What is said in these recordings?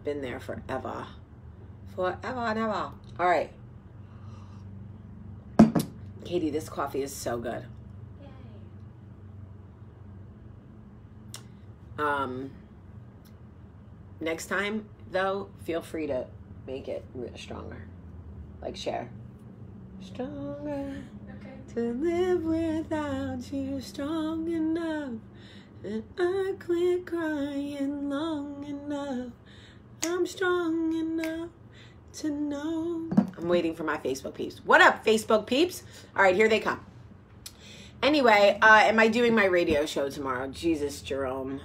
been there forever. Forever and ever. All right. Katie, this coffee is so good. Yay. Next time, though, feel free to make it stronger. Like share. Stronger. Okay. To live without you, strong enough that I quit crying long enough. I'm strong enough to know. I'm waiting for my Facebook peeps. What up, Facebook peeps? All right, here they come. Anyway, am I doing my radio show tomorrow? Jesus, Jerome.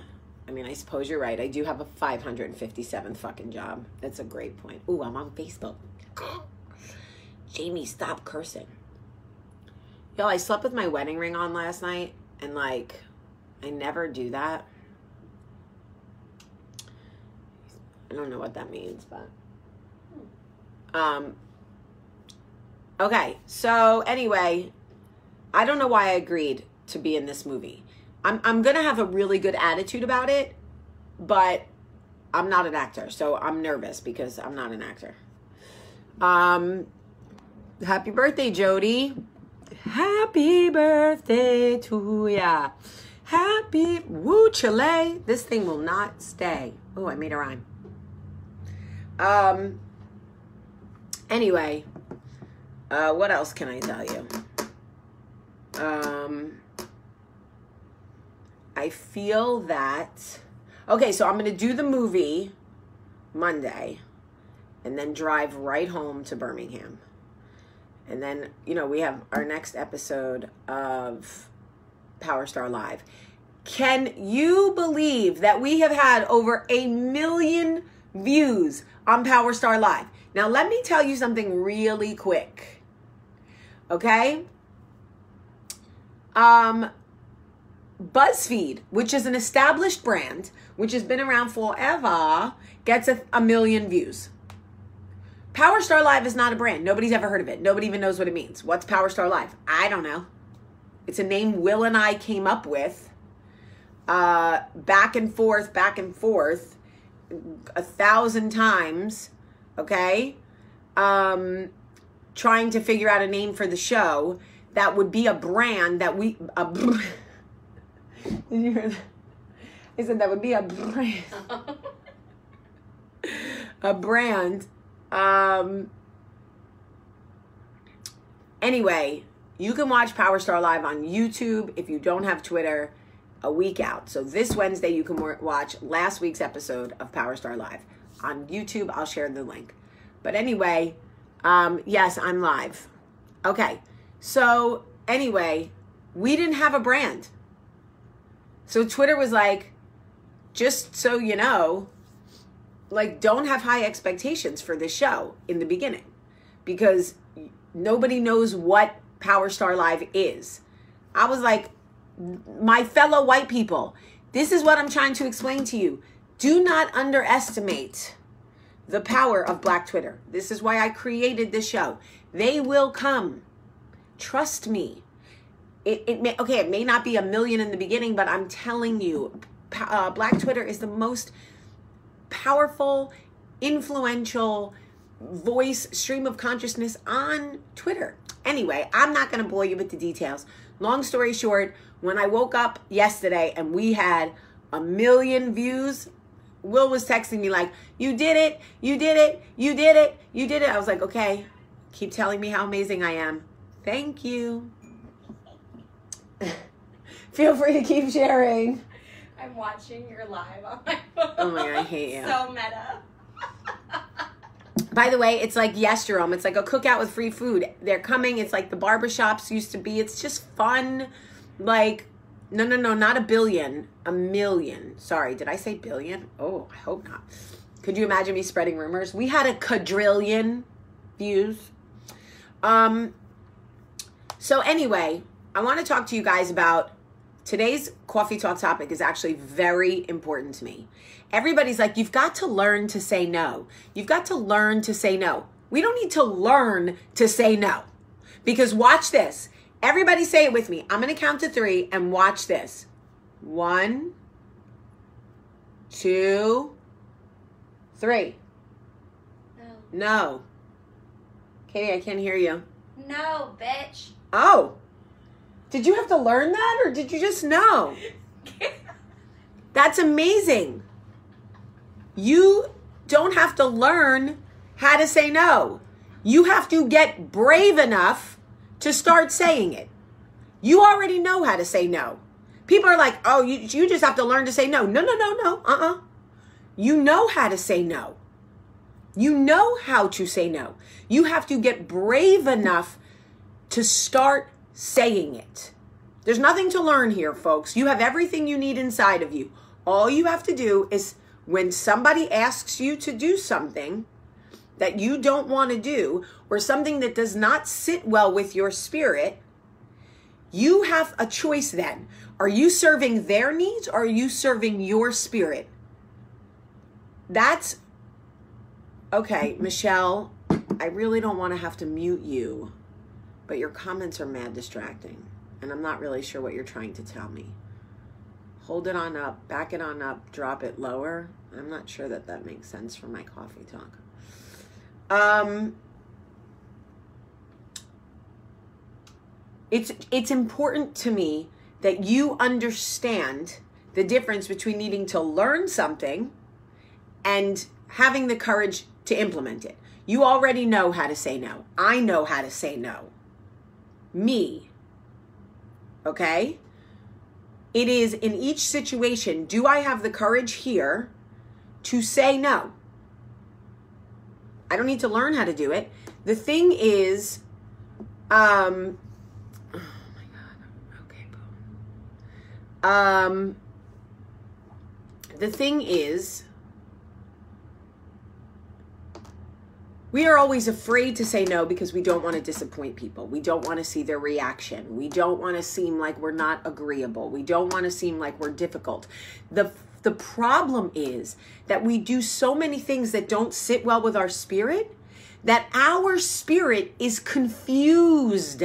I mean, I suppose you're right. I do have a 557th fucking job. That's a great point. Ooh, I'm on Facebook. Jamie, stop cursing. Yo, I slept with my wedding ring on last night, and like, I never do that. I don't know what that means, but okay. So anyway, I don't know why I agreed to be in this movie. I'm gonna have a really good attitude about it, but I'm not an actor, so I'm nervous because I'm not an actor. Happy birthday, Jody. Happy birthday to ya. Happy woo Chile. This thing will not stay. Oh, I made a rhyme. Anyway, what else can I tell you? I feel that, okay, so I'm going to do the movie Monday and then drive right home to Birmingham. And then, you know, we have our next episode of Power Star Live. Can you believe that we have had over 1 million views on Power Star Live? Now, let me tell you something really quick. Okay? BuzzFeed, which is an established brand, which has been around forever, gets 1 million views. Power Star Live is not a brand. Nobody's ever heard of it. Nobody even knows what it means. What's Power Star Live? I don't know. It's a name Will and I came up with. Back and forth, 1,000 times. Okay? Trying to figure out a name for the show that would be a brand that we... Did you hear that? I said that would be a brand. A brand. Anyway, you can watch Power Star Live on YouTube if you don't have Twitter a week out. So this Wednesday, you can watch last week's episode of Power Star Live on YouTube. I'll share the link. But anyway, yes, I'm live. Okay. So anyway, we didn't have a brand. So Twitter was like, just so you know, like, don't have high expectations for this show in the beginning because nobody knows what Power Star Live is. I was like, my fellow white people, this is what I'm trying to explain to you. Do not underestimate the power of Black Twitter. This is why I created this show. They will come. Trust me. It may not be 1 million in the beginning, but I'm telling you, Black Twitter is the most powerful, influential voice, stream of consciousness on Twitter. Anyway, I'm not going to bore you with the details. Long story short, when I woke up yesterday and we had 1 million views, Will was texting me like, you did it, you did it, you did it, you did it. I was like, okay, keep telling me how amazing I am. Thank you. Feel free to keep sharing. I'm watching your live on my phone. Oh my God, I hate you. So meta. By the way, it's like Yes, Jerome. It's like a cookout with free food. They're coming. It's like the barbershops used to be. It's just fun. Like, no, not 1 billion. 1 million. Sorry, did I say billion? Oh, I hope not. Could you imagine me spreading rumors? We had a quadrillion views. So anyway, I want to talk to you guys about today's coffee talk topic is actually very important to me. Everybody's like, you've got to learn to say no. You've got to learn to say no. We don't need to learn to say no. Because watch this. Everybody say it with me. I'm going to count to 3 and watch this. 1, 2, 3. No. No. Katie, I can't hear you. No, bitch. Oh. Did you have to learn that or did you just know? That's amazing. You don't have to learn how to say no. You have to get brave enough to start saying it. You already know how to say no. People are like, oh, you just have to learn to say no. No. You know how to say no. You know how to say no. You have to get brave enough to start saying it. There's nothing to learn here, folks. You have everything you need inside of you. All you have to do is when somebody asks you to do something that you don't want to do or something that does not sit well with your spirit, you have a choice then. Are you serving their needs or are you serving your spirit? That's okay, Michelle, I really don't want to have to mute you, but your comments are mad distracting, and I'm not really sure what you're trying to tell me. Hold it on up, back it on up, drop it lower. I'm not sure that that makes sense for my coffee talk. It's important to me that you understand the difference between needing to learn something and having the courage to implement it. You already know how to say no. I know how to say no. Me. Okay? It is in each situation, do I have the courage here to say no? I don't need to learn how to do it. The thing is, oh my God. Okay, boom. The thing is, we are always afraid to say no because we don't want to disappoint people. We don't want to see their reaction. We don't want to seem like we're not agreeable. We don't want to seem like we're difficult. The problem is that we do so many things that don't sit well with our spirit that our spirit is confused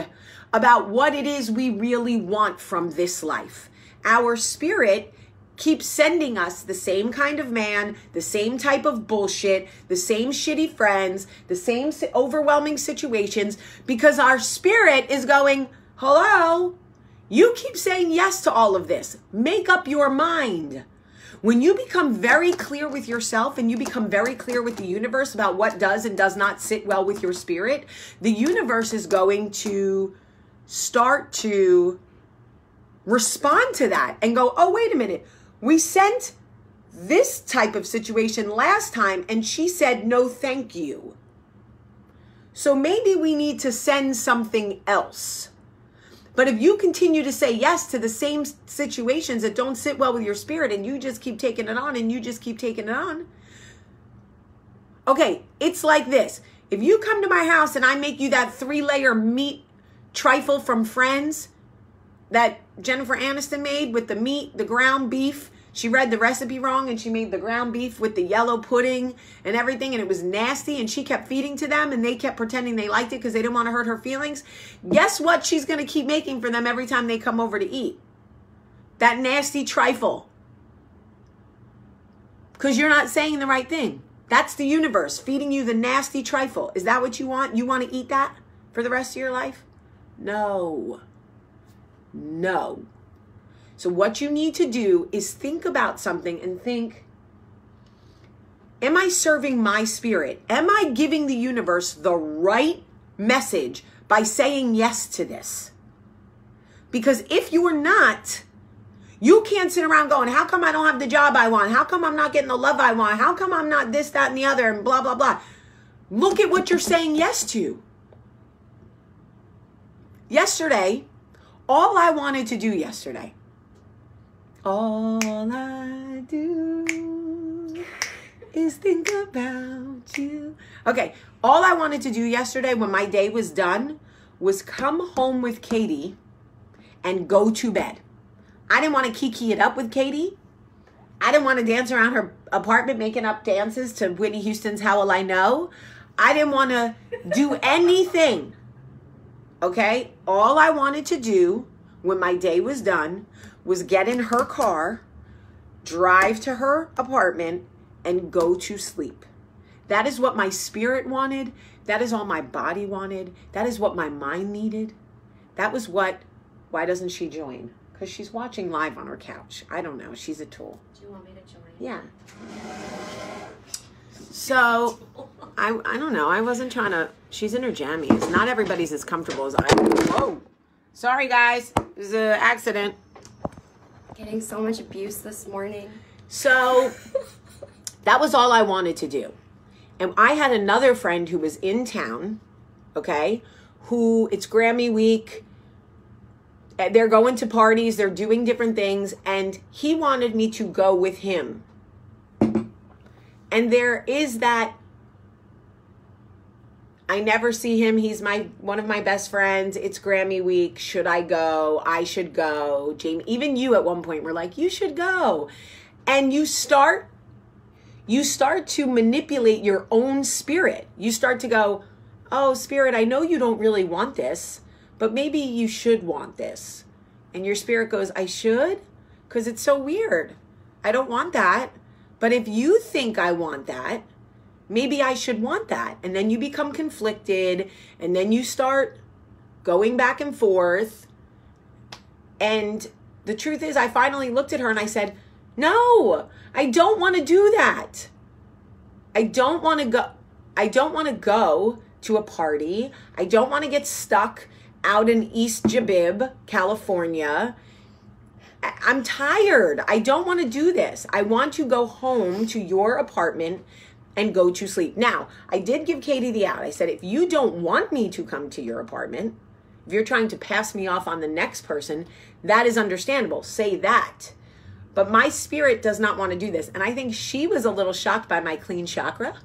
about what it is we really want from this life. Our spirit keeps sending us the same kind of man, the same type of bullshit, the same shitty friends, the same overwhelming situations, because our spirit is going, hello, you keep saying yes to all of this. Make up your mind. When you become very clear with yourself and you become very clear with the universe about what does and does not sit well with your spirit, the universe is going to start to respond to that and go, oh, wait a minute. We sent this type of situation last time and she said, no, thank you. So maybe we need to send something else. But if you continue to say yes to the same situations that don't sit well with your spirit and you just keep taking it on and you just keep taking it on. Okay, it's like this. If you come to my house and I make you that 3-layer meat trifle from Friends that Jennifer Aniston made with the meat, the ground beef. She read the recipe wrong and she made the ground beef with the yellow pudding and everything, and it was nasty, and she kept feeding to them and they kept pretending they liked it because they didn't want to hurt her feelings. Guess what she's going to keep making for them every time they come over to eat? That nasty trifle. Because you're not saying the right thing. That's the universe feeding you the nasty trifle. Is that what you want? You want to eat that for the rest of your life? No. No. So what you need to do is think about something and think, am I serving my spirit? Am I giving the universe the right message by saying yes to this? Because if you are not, you can't sit around going, how come I don't have the job I want? How come I'm not getting the love I want? How come I'm not this, that, and the other, and blah, blah, blah. Look at what you're saying yes to. Yesterday, all I wanted to do yesterday, all I do is think about you. Okay, all I wanted to do yesterday when my day was done was come home with Katie and go to bed. I didn't want to kiki it up with Katie. I didn't want to dance around her apartment making up dances to Whitney Houston's How Will I Know. I didn't want to do anything. Okay? All I wanted to do when my day was done was get in her car, drive to her apartment, and go to sleep. That is what my spirit wanted. That is all my body wanted. That is what my mind needed. That was what, why doesn't she join? Because she's watching live on her couch. I don't know. She's a tool. Do you want me to join? Yeah. So, I don't know. I wasn't trying to, she's in her jammies. Not everybody's as comfortable as I am. Whoa. Sorry, guys. It was an accident. Getting so much abuse this morning. So, that was all I wanted to do. And I had another friend who was in town, okay, who, it's Grammy week. They're going to parties. They're doing different things. And he wanted me to go with him. And there is that, I never see him. He's one of my best friends. It's Grammy week. Should I go? I should go. Jamie, even you at one point were like, you should go. And you start to manipulate your own spirit. You start to go, oh, spirit, I know you don't really want this, but maybe you should want this. And your spirit goes, I should? Because it's so weird. I don't want that. But if you think I want that, maybe I should want that. And then you become conflicted. And then you start going back and forth. And the truth is, I finally looked at her and I said, no, I don't want to do that. I don't want to go. I don't want to go to a party. I don't want to get stuck out in East Jabib, California. I'm tired. I don't want to do this. I want to go home to your apartment and go to sleep. Now, I did give Katie the out. I said, if you don't want me to come to your apartment, if you're trying to pass me off on the next person, that is understandable. Say that. But my spirit does not want to do this. And I think she was a little shocked by my clean chakra.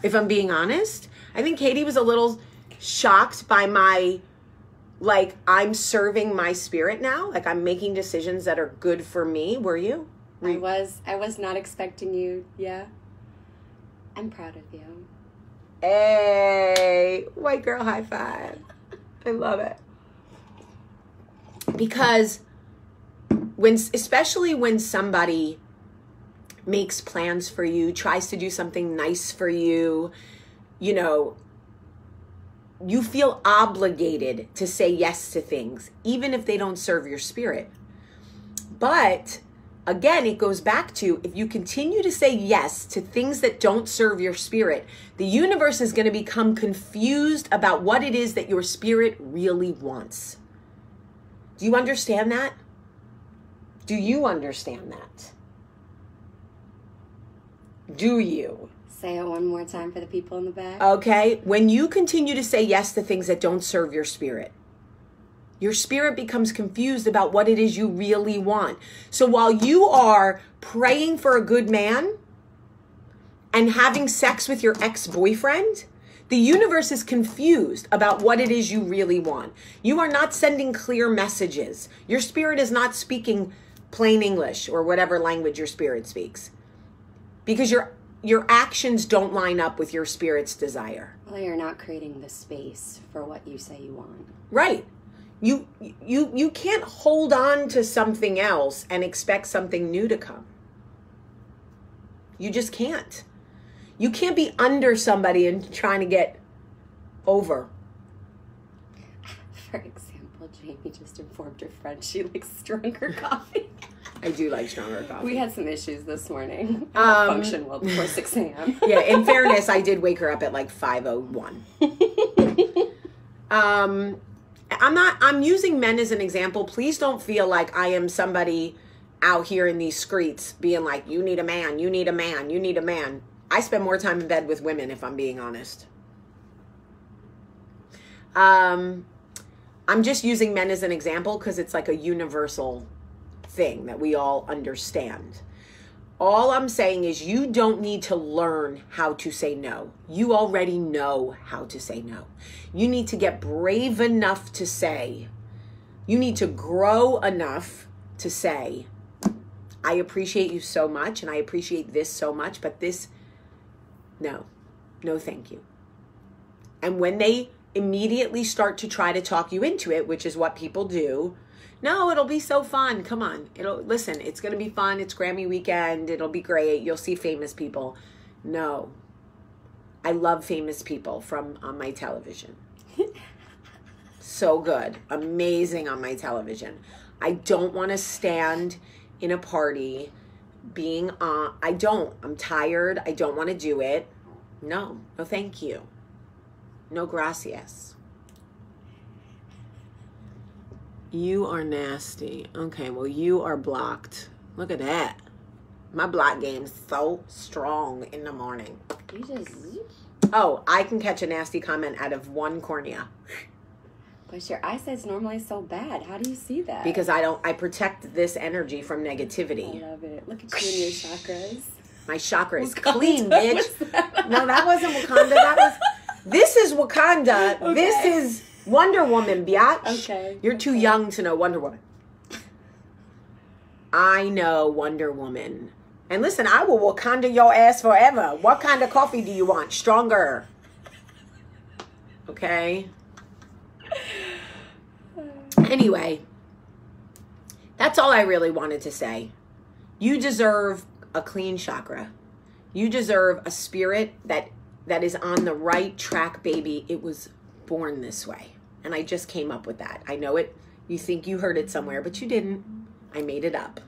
If I'm being honest, I think Katie was a little shocked by my, like, I'm serving my spirit now. Like, I'm making decisions that are good for me. Were you? I was not expecting you. Yeah. I'm proud of you. Hey, white girl high five. I love it. Because especially when somebody makes plans for you, tries to do something nice for you, you know, you feel obligated to say yes to things, even if they don't serve your spirit. But again, it goes back to, if you continue to say yes to things that don't serve your spirit, the universe is going to become confused about what it is that your spirit really wants. Do you understand that? Do you understand that? Do you? Say it one more time for the people in the back. Okay. When you continue to say yes to things that don't serve your spirit becomes confused about what it is you really want. So while you are praying for a good man and having sex with your ex-boyfriend, the universe is confused about what it is you really want. You are not sending clear messages. Your spirit is not speaking plain English or whatever language your spirit speaks, because your actions don't line up with your spirit's desire. Well, you're not creating the space for what you say you want. Right. You can't hold on to something else and expect something new to come. You just can't. You can't be under somebody and trying to get over. For example, Jamie just informed her friend she likes stronger coffee. I do like stronger coffee. We had some issues this morning. Function well before 6 a.m. Yeah, in fairness, I did wake her up at like 5:01. I'm using men as an example. Please don't feel like I am somebody out here in these streets being like, you need a man, you need a man, you need a man. I spend more time in bed with women, if I'm being honest. I'm just using men as an example because it's like a universal thing that we all understand. All I'm saying is you don't need to learn how to say no. You already know how to say no. You need to get brave enough to say. You need to grow enough to say, I appreciate you so much and I appreciate this so much, but this, no, thank you. And when they immediately start to try to talk you into it, which is what people do, No, it'll be so fun. Come on. Listen, it's going to be fun. It's Grammy weekend. It'll be great. You'll see famous people. No. I love famous people on my television. So good. Amazing on my television. I don't want to stand in a party being on. I'm tired. I don't want to do it. No thank you. No gracias. You are nasty. Okay, well, you are blocked. Look at that. My block game's so strong in the morning. You just... Oh, I can catch a nasty comment out of one cornea. But your eyesight's normally so bad. How do you see that? Because I protect this energy from negativity. I love it. Look at you and your chakras. My chakra is Wakanda, clean, bitch. what's that? No, that wasn't Wakanda. This is Wakanda. Okay. This is Wonder Woman, biatch. Okay. You're too young to know Wonder Woman. I know Wonder Woman. And listen, I will Wakanda your ass forever. What kind of coffee do you want? Stronger. Okay? Anyway, that's all I really wanted to say. You deserve a clean chakra. You deserve a spirit that is on the right track, baby. It was born this way. And I just came up with that. I know it. You think you heard it somewhere, but you didn't. I made it up.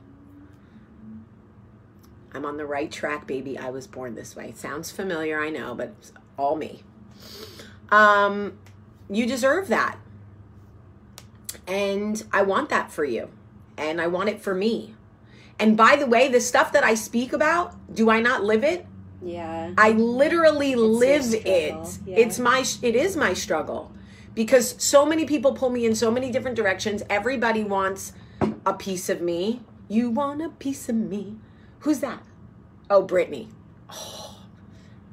I'm on the right track, baby. I was born this way. It sounds familiar, I know, but it's all me. You deserve that. And I want that for you. And I want it for me. And by the way, the stuff that I speak about, do I not live it? Yeah. I literally live it. Yeah. It is my struggle. Because so many people pull me in so many different directions. Everybody wants a piece of me. You want a piece of me. Who's that? Oh, Britney. Oh,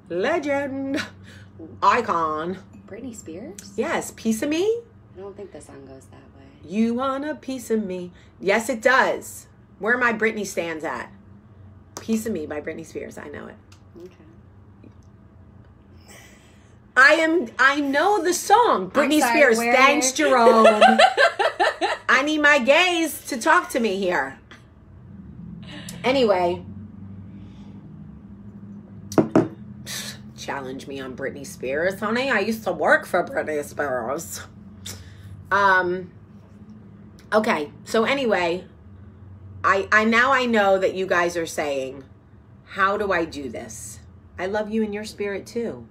legend. Icon. Britney Spears? Yes, piece of me. I don't think the song goes that way. You want a piece of me. Yes, it does. Where my Britney stands at. Piece of Me by Britney Spears. I know it. Okay. I know the song. Britney sorry, Spears. where? Thanks, Jerome. I need my gays to talk to me here. Anyway. Challenge me on Britney Spears, honey. I used to work for Britney Spears. Okay. So anyway, I know that you guys are saying, how do I do this? I love you in your spirit too.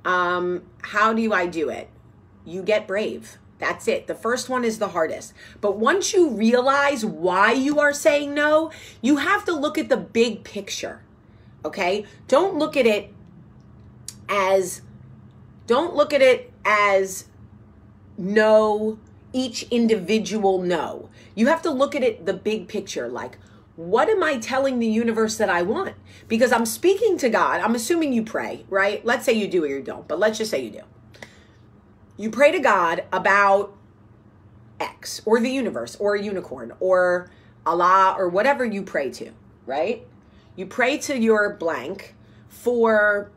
How do I do it? You get brave. That's it. The first one is the hardest. But once you realize why you are saying no, you have to look at the big picture. Okay? Don't look at it as no, each individual no. You have to look at it the big picture, like, what am I telling the universe that I want? Because I'm speaking to God. I'm assuming you pray, right? Let's say you do or you don't, but let's just say you do. You pray to God about X or the universe or a unicorn or Allah or whatever you pray to, right? You pray to your blank for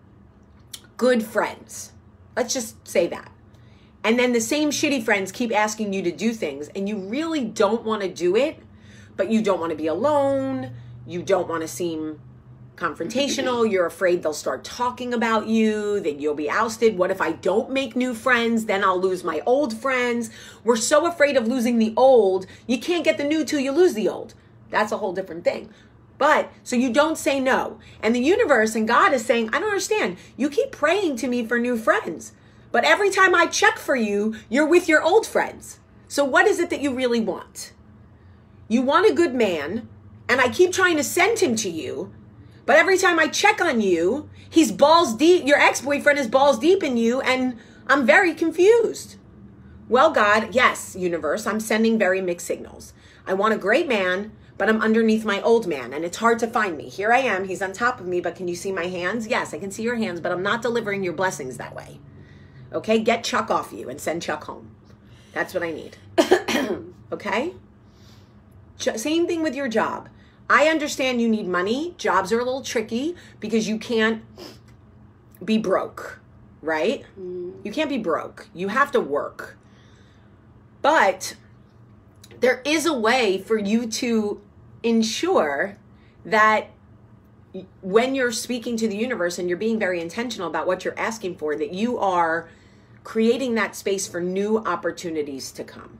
good friends. Let's just say that. And then the same shitty friends keep asking you to do things and you really don't want to do it, but you don't want to be alone. You don't want to seem confrontational. You're afraid they'll start talking about you, then you'll be ousted. What if I don't make new friends? Then I'll lose my old friends. We're so afraid of losing the old. You can't get the new till you lose the old. That's a whole different thing. But, so you don't say no. And the universe and God is saying, I don't understand. You keep praying to me for new friends. But every time I check for you, you're with your old friends. So what is it that you really want? You want a good man, and I keep trying to send him to you. But every time I check on you, he's balls deep. Your ex-boyfriend is balls deep in you, and I'm very confused. Well, God, yes, universe, I'm sending very mixed signals. I want a great man, but I'm underneath my old man, and it's hard to find me. Here I am. He's on top of me, but can you see my hands? Yes, I can see your hands, but I'm not delivering your blessings that way. Okay, get Chuck off you and send Chuck home. That's what I need. Okay? Same thing with your job. I understand you need money. Jobs are a little tricky because you can't be broke, right? You can't be broke. You have to work. But there is a way for you to ensure that when you're speaking to the universe and you're being very intentional about what you're asking for, that you are creating that space for new opportunities to come.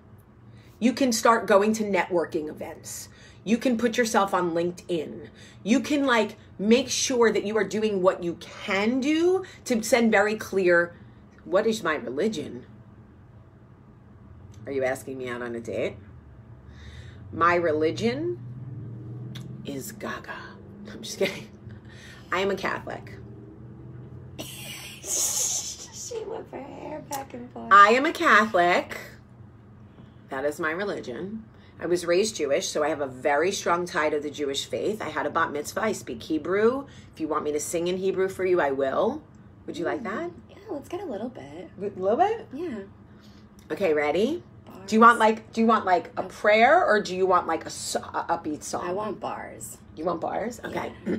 You can start going to networking events. You can put yourself on LinkedIn. You can like make sure that you are doing what you can do to send very clear, what is my religion? Are you asking me out on a date? My religion is Gaga. I'm just kidding. I am a Catholic. She whipped her hair back and forth. I am a Catholic. That is my religion. I was raised Jewish, so I have a very strong tie to the Jewish faith. I had a bat mitzvah. I speak Hebrew. If you want me to sing in Hebrew for you, I will. Would you like that? Yeah, let's get a little bit. A little bit? Yeah. Okay, ready? Bars. Do you want like a prayer, or do you want like a upbeat song? I want bars. You want bars? Okay. Yeah.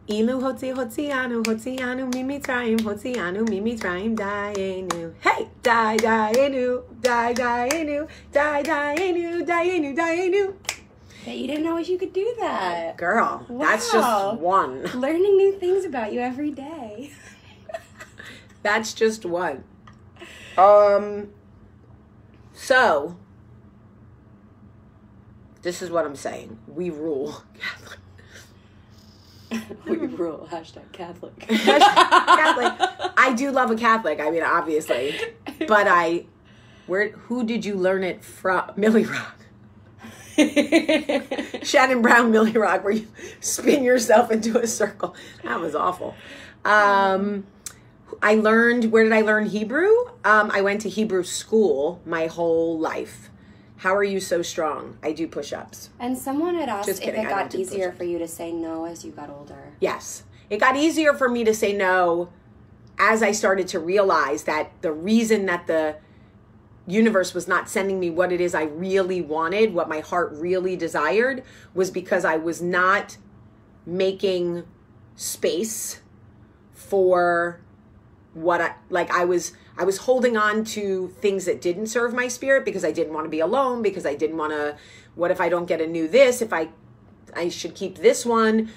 Ilu hotzianu mimitzrayim hotzianu mimitzrayim dayenu. Hey, dayenu, dayenu, dayenu. Bet you didn't know you could do that. Girl, Wow. that's just one. Learning new things about you every day. That's just one. So this is what I'm saying. We rule, Catholic. We rule. Hashtag Catholic. Catholic. I do love a Catholic. I mean, obviously, but who did you learn it from? Millie Rock. Shannon Brown, Millie Rock, where you spin yourself into a circle. That was awful. Where did I learn Hebrew? I went to Hebrew school my whole life. How are you so strong? I do push-ups. And someone had asked Just if kidding, it I don't got do easier push-ups. for you to say no as you got older. Yes. It got easier for me to say no as I started to realize that the reason that the universe was not sending me what it is I really wanted, what my heart really desired, was because I was not making space for what I was holding on to things that didn't serve my spirit because I didn't want to be alone, because I didn't want to, what if I don't get a new this, if I should keep this one.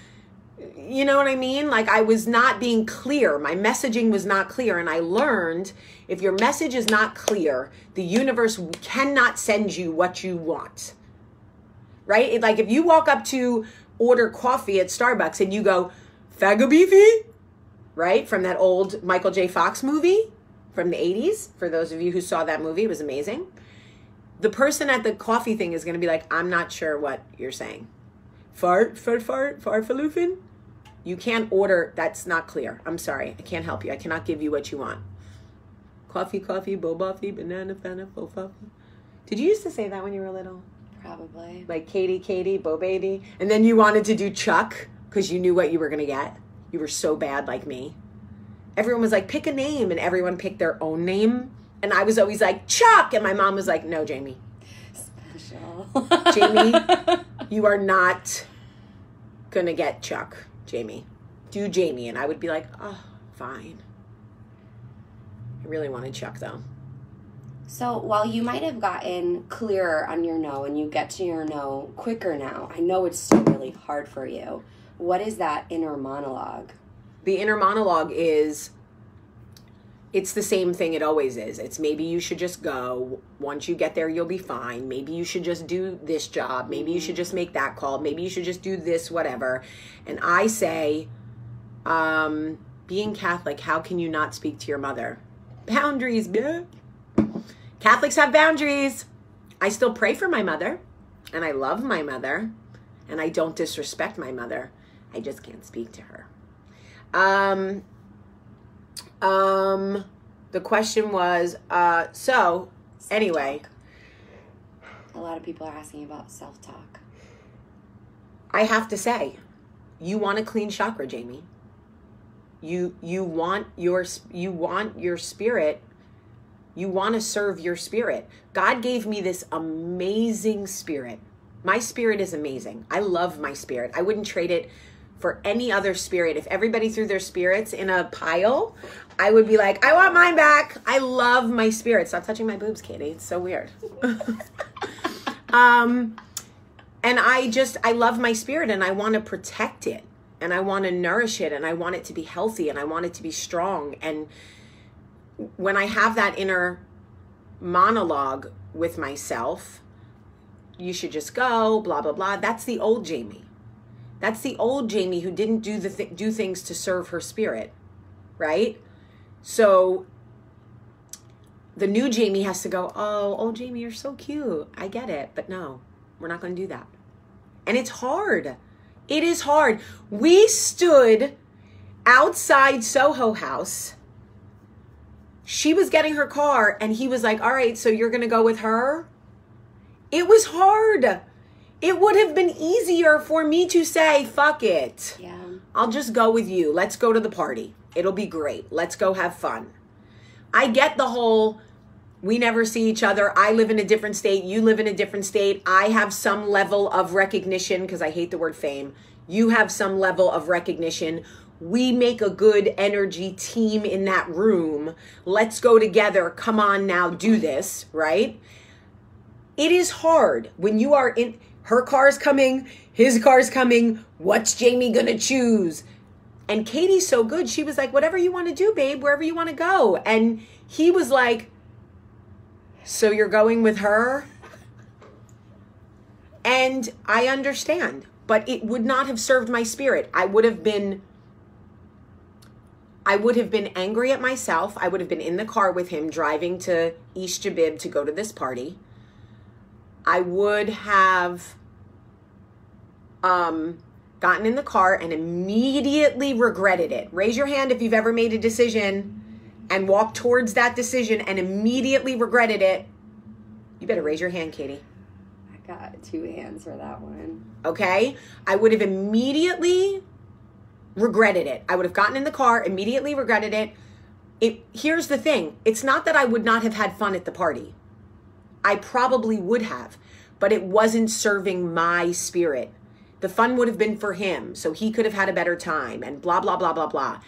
You know what I mean? Like I was not being clear. My messaging was not clear. And I learned if your message is not clear, the universe cannot send you what you want. Right? Like if you walk up to order coffee at Starbucks and you go, "Faga beefy," right? From that old Michael J. Fox movie from the 80s. For those of you who saw that movie, it was amazing. The person at the coffee thing is going to be like, "I'm not sure what you're saying." Farfalufin? You can't order. That's not clear. I'm sorry. I can't help you. I cannot give you what you want. Coffee, bobafi, banana, fana, bofafi. Did you used to say that when you were little? Probably. Like Katie, Bobady. And then you wanted to do Chuck because you knew what you were going to get. You were so bad like me. Everyone was like, pick a name. And everyone picked their own name. And I was always like, Chuck. And my mom was like, no, Jamie. Special. Jamie, you are not going to get Chuck, Jamie. Do Jamie. And I would be like, oh, fine. I really wanted Chuck, though. So while you might have gotten clearer on your no and you get to your no quicker now, I know it's still really hard for you. What is that inner monologue? The inner monologue is, it's the same thing it always is. It's maybe you should just go. Once you get there, you'll be fine. Maybe you should just do this job. Maybe you should just make that call. Maybe you should just do this, whatever. And I say, being Catholic, how can you not speak to your mother? Boundaries, bitch. Catholics have boundaries. I still pray for my mother, and I love my mother, and I don't disrespect my mother. I just can't speak to her. The question was, so anyway, A lot of people are asking about self-talk. I have to say, you want a clean chakra, Jamie. You want your spirit. You want to serve your spirit. God gave me this amazing spirit. My spirit is amazing. I love my spirit. I wouldn't trade it for any other spirit. If everybody threw their spirits in a pile, I would be like, I want mine back. I love my spirit. Stop touching my boobs, Katie. It's so weird. And I love my spirit, and I want to protect it, and I want to nourish it, and I want it to be healthy, and I want it to be strong. And when I have that inner monologue with myself, you should just go, blah, blah, blah. That's the old Jamie. That's the old Jamie who didn't do things to serve her spirit, right? So the new Jamie has to go, oh, old Jamie, you're so cute. I get it, but no, we're not going to do that. And it's hard. It is hard. We stood outside Soho House. She was getting her car, and he was like, all right, so you're going to go with her? It was hard. It would have been easier for me to say, fuck it. Yeah. I'll just go with you. Let's go to the party. It'll be great. Let's go have fun. I get the whole, we never see each other. I live in a different state. You live in a different state. I have some level of recognition, because I hate the word fame. You have some level of recognition. We make a good energy team in that room. Let's go together. Come on now, do this, right? It is hard when you are in, her car's coming, his car's coming. What's Jamie gonna choose? And Katie's so good. She was like, whatever you want to do, babe, wherever you want to go. And he was like, so you're going with her? And I understand, but it would not have served my spirit. I would have been angry at myself. I would have been in the car with him driving to East Jabib to go to this party. I would have gotten in the car and immediately regretted it. Raise your hand if you've ever made a decision and walked towards that decision and immediately regretted it. You better raise your hand, Katie. I got 2 hands for that one. Okay? I would have immediately regretted it. I would have gotten in the car, immediately regretted it. Here's the thing. It's not that I would not have had fun at the party. I probably would have, but it wasn't serving my spirit. The fun would have been for him, so he could have had a better time, and blah, blah, blah, blah, blah.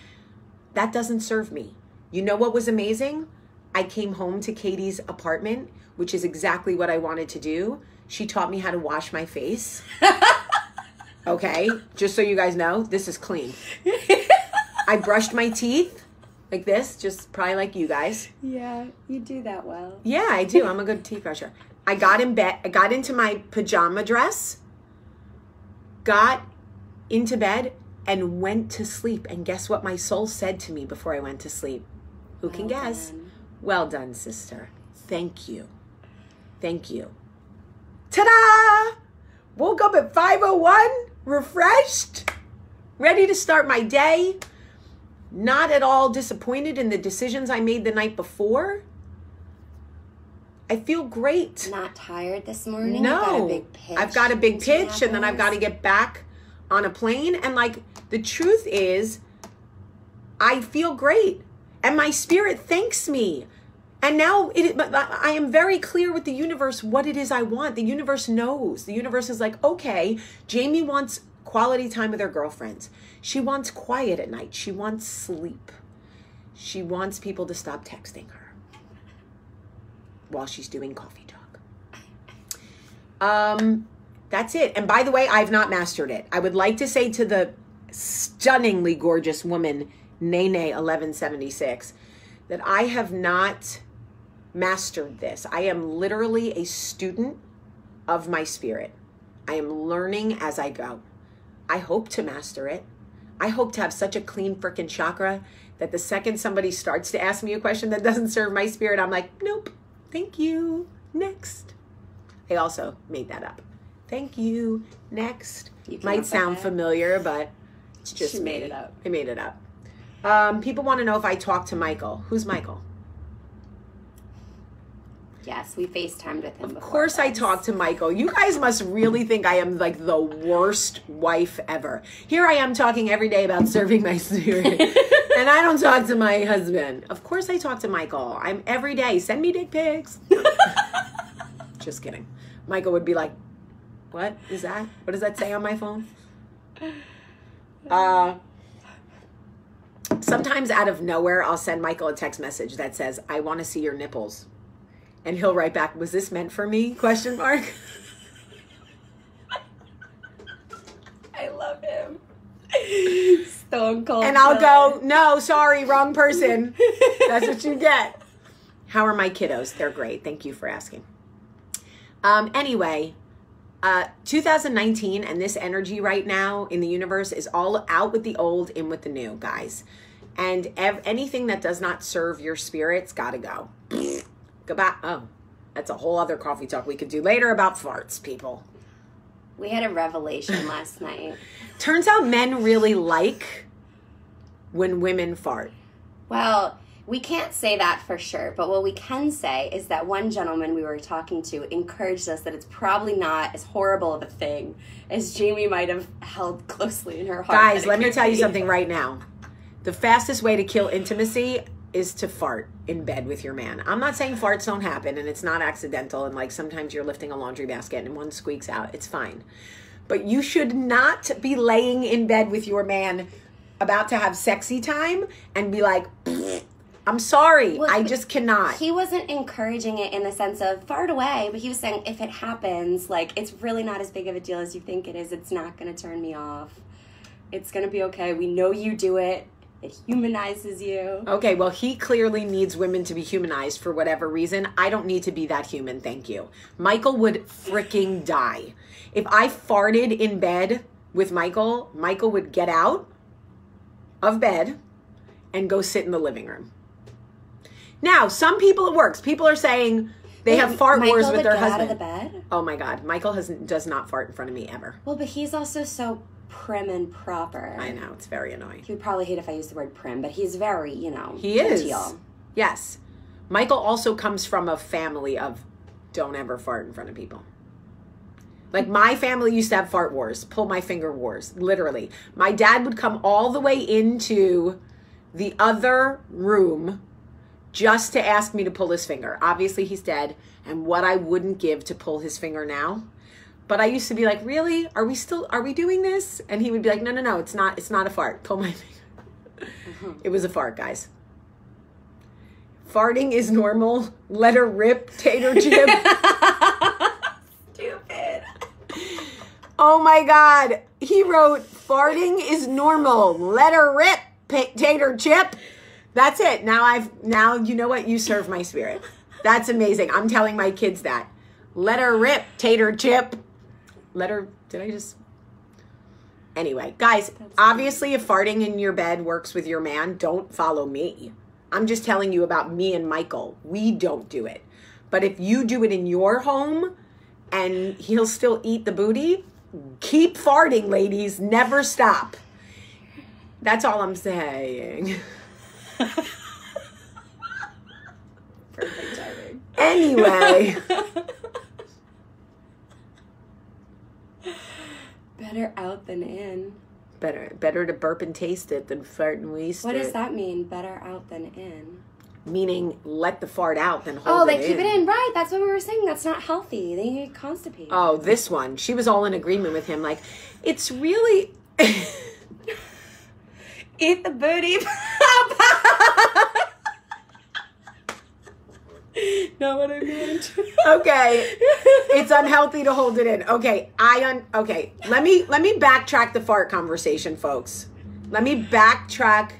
That doesn't serve me. You know what was amazing? I came home to Katie's apartment, which is exactly what I wanted to do. She taught me how to wash my face. Okay, just so you guys know, this is clean. I brushed my teeth like this, just probably like you guys. Yeah, you do that well. Yeah, I do. I'm a good teeth brusher. I got in bed. I got into my pajama dress, got into bed, and went to sleep. And guess what my soul said to me before I went to sleep? Who can guess? Done. Well done, sister. Thank you. Thank you. Ta-da! Woke up at 5:01, refreshed, ready to start my day. Not at all disappointed in the decisions I made the night before. I feel great. Not tired this morning? No. You've got a big pitch. I've got a big pitch, and then I've got to get back on a plane. And like, the truth is, I feel great. And my spirit thanks me. And now I am very clear with the universe what it is I want. The universe knows. The universe is like, okay, Jamie wants quality time with her girlfriends. She wants quiet at night. She wants sleep. She wants people to stop texting her while she's doing coffee talk. That's it. And by the way, I've not mastered it. I would like to say to the stunningly gorgeous woman, Nene 1176, that I have not mastered this. I am literally a student of my spirit. I am learning as I go. I hope to master it. I hope to have such a clean freaking chakra that the second somebody starts to ask me a question that doesn't serve my spirit, I'm like, nope, thank you, next. I also made that up. Thank you, next. Might sound familiar, but it's just She me. made it up. I made it up. People want to know if I talk to Michael. Who's Michael? Yes, we FaceTimed with him before. Of course I talk to Michael. You guys must really think I am like the worst wife ever. Here I am talking every day about serving my spirit. And I don't talk to my husband. Of course I talk to Michael. I'm every day. Send me dick pics. Just kidding. Michael would be like, what is that? What does that say on my phone? Sometimes out of nowhere, I'll send Michael a text message that says, I want to see your nipples. And he'll write back, was this meant for me? Question mark. Stone cold. And I'll go, no, sorry, wrong person. That's what you get. How are my kiddos? They're great. Thank you for asking. Anyway, 2019 and this energy right now in the universe is all out with the old, in with the new, guys. And anything that does not serve your spirit's got to go. Goodbye. Oh, that's a whole other coffee talk we could do later about farts, people. We had a revelation last night. Turns out men really like when women fart. Well, we can't say that for sure, but what we can say is that one gentleman we were talking to encouraged us that it's probably not as horrible of a thing as Jamie might have held closely in her heart. Guys, let me tell you something right now. The fastest way to kill intimacy is to fart in bed with your man. I'm not saying farts don't happen and it's not accidental and like sometimes you're lifting a laundry basket and one squeaks out. It's fine. But you should not be laying in bed with your man about to have sexy time and be like, I'm sorry, well, I just cannot. He wasn't encouraging it in the sense of fart away, but he was saying if it happens, like it's really not as big of a deal as you think it is. It's not going to turn me off. It's going to be okay. We know you do it. It humanizes you. Okay, well, he clearly needs women to be humanized for whatever reason. I don't need to be that human, thank you. Michael would freaking die. If I farted in bed with Michael, Michael would get out of bed and go sit in the living room. Now, some people it works. People are saying they have fart Michael wars with their would get husband. out of the bed? Oh my God, Michael does not fart in front of me ever. Well, but he's also so prim and proper. I know, it's very annoying. He would probably hate if I used the word prim, but he's very, He is. genteel. Yes. Michael also comes from a family of don't ever fart in front of people. Like my family used to have fart wars, pull my finger wars, literally. My dad would come all the way into the other room just to ask me to pull his finger. Obviously he's dead, and what I wouldn't give to pull his finger now. But I used to be like, really? Are we doing this? And he would be like, no, it's not a fart. Pull my finger. It was a fart, guys. Farting is normal. Let her rip, tater chip. Stupid. Oh my God. He wrote, farting is normal. Let her rip, tater chip. That's it. Now you know what? You serve my spirit. That's amazing. I'm telling my kids that. Let her rip, tater chip. Anyway, guys, obviously if farting in your bed works with your man, don't follow me. I'm just telling you about me and Michael. We don't do it. But if you do it in your home and he'll still eat the booty, keep farting, ladies. Never stop. That's all I'm saying. Perfect timing. Anyway. Better out than in. Better to burp and taste it than fart and waste What it. does that mean? Better out than in. Meaning, let the fart out than hold Oh, it they keep it in. Right. That's what we were saying. That's not healthy. They get constipated. Oh, this one. She was all in agreement with him. Like, it's really... Eat the booty. Know what I meant? Okay. It's unhealthy to hold it in. Okay. Okay. Let me backtrack the fart conversation, folks. Let me backtrack.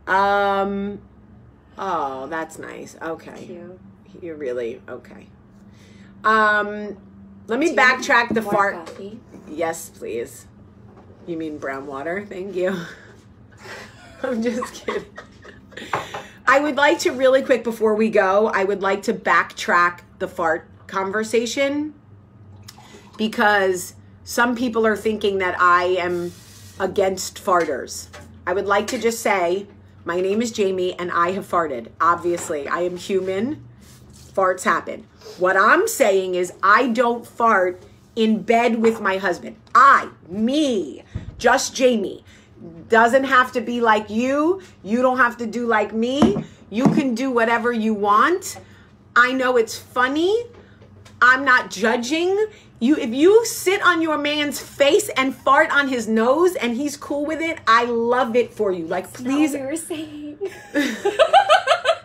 Oh, that's nice. Okay. Cute. You're really okay. Let me backtrack the More fart. coffee? Yes, please. You mean brown water? Thank you. I'm just kidding. I would like to really quick before we go, I would like to backtrack the fart conversation because some people are thinking that I am against farters. I would like to just say, my name is Jamie and I have farted. Obviously, I am human. Farts happen. What I'm saying is I don't fart in bed with my husband. Me, just Jamie. Doesn't have to be like you. You don't have to do like me. You can do whatever you want. I know it's funny. I'm not judging. If you sit on your man's face and fart on his nose and he's cool with it, I love it for you. Like, please. That's not what we were saying.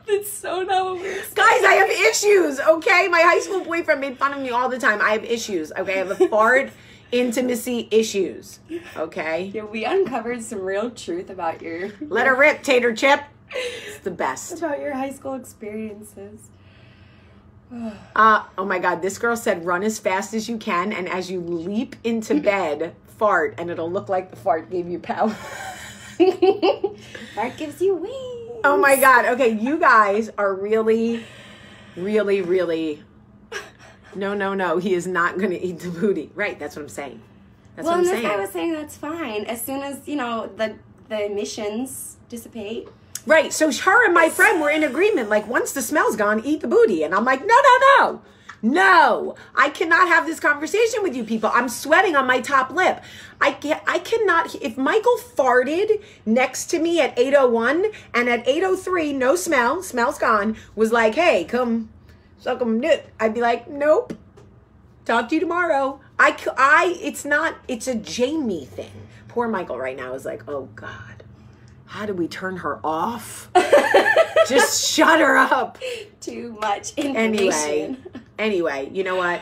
That's so not what we were saying. Guys, I have issues, okay? My high school boyfriend made fun of me all the time. I have issues, okay? I have a fart intimacy issues. Okay? Yeah, we uncovered some real truth about your... Let her rip, Tater Chip. It's the best. About your high school experiences. Oh my God, this girl said run as fast as you can, and as you leap into bed, fart, and it'll look like the fart gave you power. Fart gives you wings. Oh my God. Okay, you guys are really, really, really... No. He is not going to eat the booty. Right, that's what I'm saying. That's what I'm saying. Well, this guy was saying that's fine. As soon as, the emissions dissipate. Right, so her and my friend were in agreement. Like, once the smell's gone, eat the booty. And I'm like, no. No, I cannot have this conversation with you people. I'm sweating on my top lip. I cannot. If Michael farted next to me at 8:01 and at 8:03, no smell's gone, was like, hey, come suck 'em nip, I'd be like, nope. Talk to you tomorrow. It's a Jamie thing. Poor Michael right now is like, oh God, how do we turn her off? Just shut her up. Too much information. Anyway, you know what?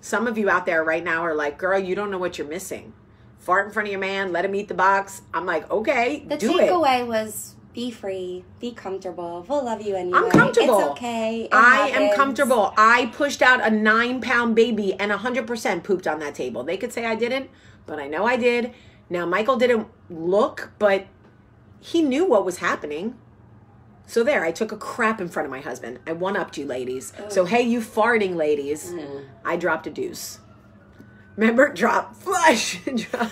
Some of you out there right now are like, girl, you don't know what you're missing. Fart in front of your man, let him eat the box. I'm like, okay, the do it. The takeaway was be free, be comfortable. We'll love you anyway. I'm comfortable. It's okay. I am comfortable. I pushed out a 9-pound baby and 100% pooped on that table. They could say I didn't, but I know I did. Now, Michael didn't look, but he knew what was happening. So there, I took a crap in front of my husband. I one-upped you ladies. Oh. So hey, you farting ladies, I dropped a deuce. Remember? Drop, flush, drop.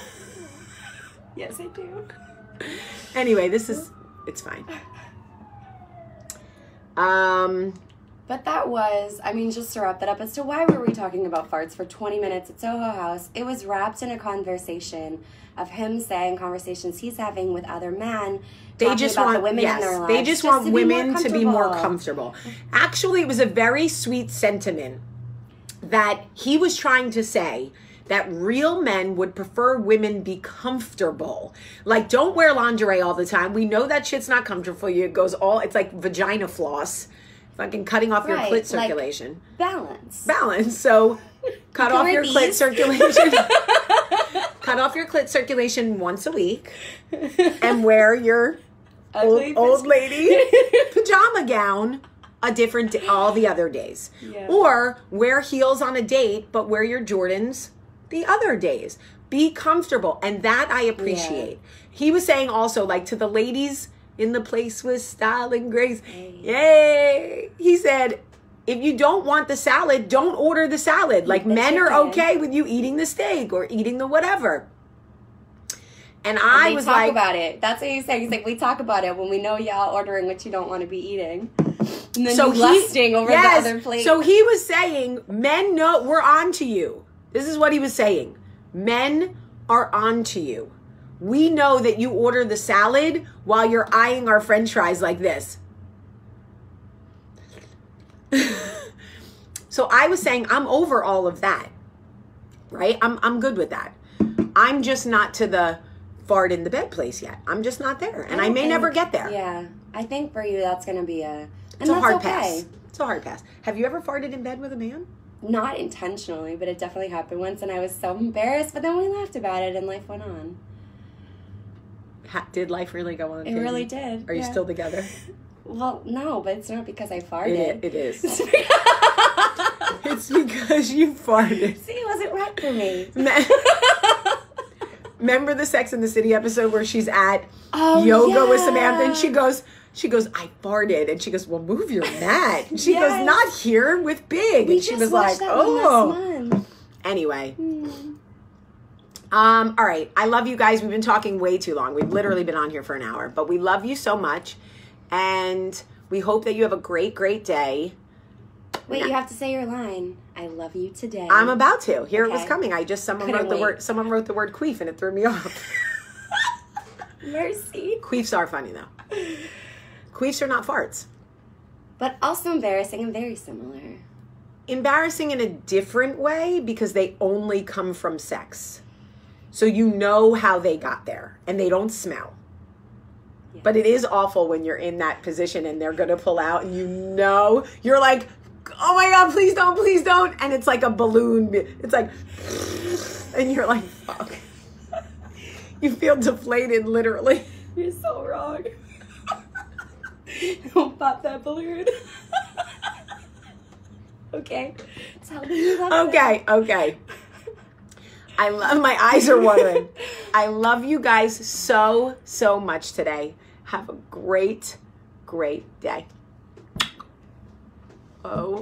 Yes, I do. Anyway, it's fine. But that was, just to wrap that up, as to why were we talking about farts for 20 minutes at Soho House? It was wrapped in a conversation of him saying conversations he's having with other men. They just want the women in their lives. They just want women to be more comfortable. Actually, it was a very sweet sentiment that he was trying to say that real men would prefer women be comfortable. Like, don't wear lingerie all the time. We know that shit's not comfortable for you. It's like vagina floss. Fucking cutting off your clit circulation. Like balance. So cut off your clit circulation. Cut off your clit circulation once a week and wear your old lady pajama gown all the other days. Yeah. Or wear heels on a date, but wear your Jordans the other days. Be comfortable. And that I appreciate. Yeah. He was saying also, like, to the ladies in the place with style and grace. Yay! He said, if you don't want the salad, don't order the salad. Like, men are okay with you eating the steak or eating the whatever. And I was like, talk about it. That's what he's saying. He's like, we talk about it when we know y'all ordering what you don't want to be eating. And then lusting over the other plate. So he was saying, men know we're on to you. This is what he was saying. Men are on to you. We know that you order the salad while you're eyeing our french fries like this. So I was saying, I'm over all of that. Right? I'm good with that. I'm just not to the fart in the bed place yet. I'm just not there. And I may never get there. Yeah. I think for you that's going to be it's a hard pass. It's a hard pass. Have you ever farted in bed with a man? Not intentionally, but it definitely happened once, and I was so embarrassed, but then we laughed about it and life went on. Did life really go on? It really did. Are you still together? Well, no, but it's not because I farted. It is. It's because you farted. See, it wasn't right for me. Remember the Sex and the City episode where she's at yoga with Samantha and she goes, I farted. And she goes, well, move your mat. And she goes, not here with Big. And she was like, oh. Anyway. All right. I love you guys. We've been talking way too long. We've literally been on here for an hour. But we love you so much. And we hope that you have a great, great day. Wait, you have to say your line. I love you today. I'm about to. Here it was coming. Someone wrote the word queef and it threw me off. Mercy. Queefs are funny though. Queefs are not farts. But also embarrassing and very similar. Embarrassing in a different way because they only come from sex. So you know how they got there and they don't smell. Yes. But it is awful when you're in that position and they're going to pull out and you're like, oh my God, please don't. And it's like a balloon. It's like, And you're like, fuck. You feel deflated, literally. You're so wrong. Don't pop that balloon. Okay. Tell me you love Okay. I love, my eyes are watering. I love you guys so much today. Have a great day. Oh.